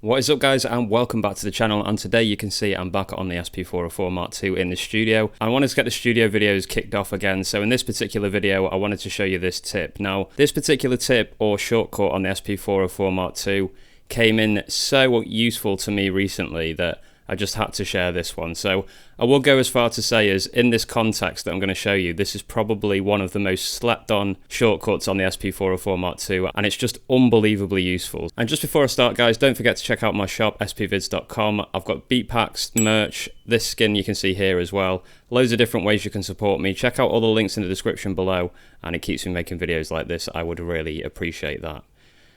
What is up guys, and welcome back to the channel, and today you can see I'm back on the SP404-MK2 in the studio. I wanted to get the studio videos kicked off again, so in this particular video I wanted to show you this tip. Now this particular tip or shortcut on the SP404-MK2 came in so useful to me recently that I just had to share this one. So I will go as far to say as in this context that I'm going to show you, this is probably one of the most slept on shortcuts on the SP404-MK2, and it's just unbelievably useful. And just before I start guys, don't forget to check out my shop, SPVIDZ.com. I've got beat packs, merch, this skin you can see here as well. Loads of different ways you can support me. Check out all the links in the description below, and it keeps me making videos like this. I would really appreciate that.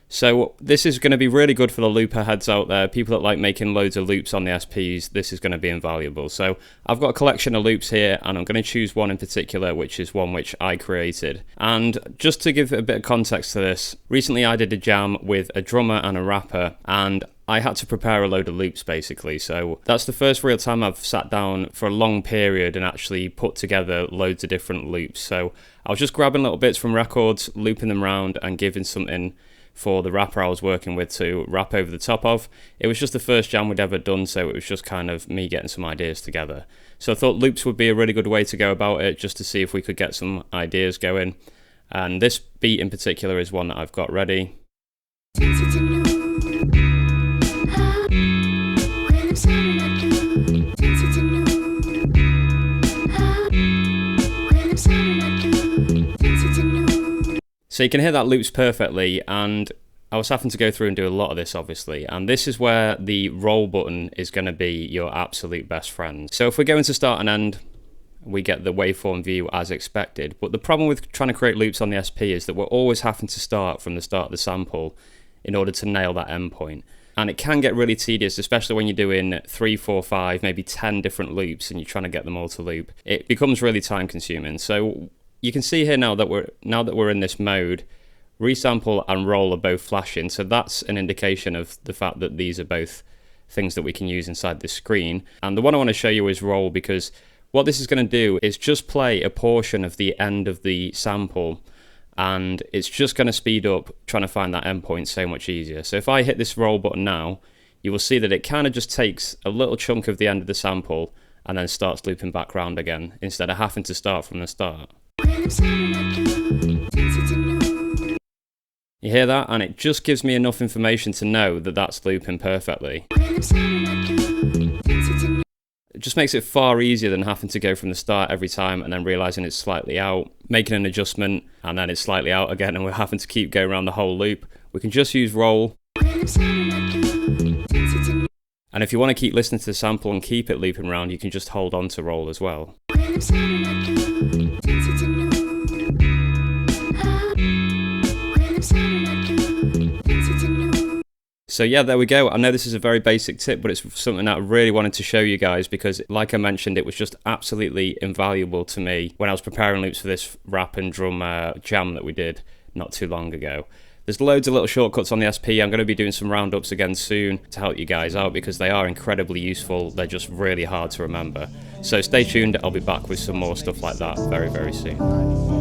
So this is going to be really good for the looper heads out there, people that like making loads of loops on the SPs. This is going to be invaluable. So I've got a collection of loops here, and I'm going to choose one in particular, which is one which I created. And just to give a bit of context to this, recently I did a jam with a drummer and a rapper, and I had to prepare a load of loops basically. So that's the first real time I've sat down for a long period and actually put together loads of different loops. So I was just grabbing little bits from records, looping them around and giving something for the rapper I was working with to rap over the top of. It was just the first jam we'd ever done, so it was just kind of me getting some ideas together. So I thought loops would be a really good way to go about it, just to see if we could get some ideas going. And this beat in particular is one that I've got ready. So you can hear that loops perfectly, and I was having to go through and do a lot of this obviously, and this is where the roll button is going to be your absolute best friend. So if we're going to start and end, we get the waveform view as expected, but the problem with trying to create loops on the SP is that we're always having to start from the start of the sample in order to nail that endpoint. And it can get really tedious, especially when you're doing 3, 4, 5, maybe 10 different loops and you're trying to get them all to loop. It becomes really time consuming. So you can see here now that we're in this mode, resample and roll are both flashing, so that's an indication of the fact that these are both things that we can use inside this screen. And the one I want to show you is roll, because what this is going to do is just play a portion of the end of the sample, and it's just going to speed up trying to find that endpoint so much easier. So if I hit this roll button now, you will see that it kind of just takes a little chunk of the end of the sample and then starts looping back round again, instead of having to start from the start. You hear that? And it just gives me enough information to know that that's looping perfectly. It just makes it far easier than having to go from the start every time and then realizing it's slightly out, making an adjustment, and then it's slightly out again, and we're having to keep going around the whole loop. We can just use roll. And if you want to keep listening to the sample and keep it looping around, you can just hold on to roll as well. So yeah, there we go. I know this is a very basic tip, but it's something that I really wanted to show you guys, because like I mentioned, it was just absolutely invaluable to me when I was preparing loops for this rap and drum jam that we did not too long ago. There's loads of little shortcuts on the SP. I'm going to be doing some roundups again soon to help you guys out, because they are incredibly useful. They're just really hard to remember. So stay tuned. I'll be back with some more stuff like that very, very soon.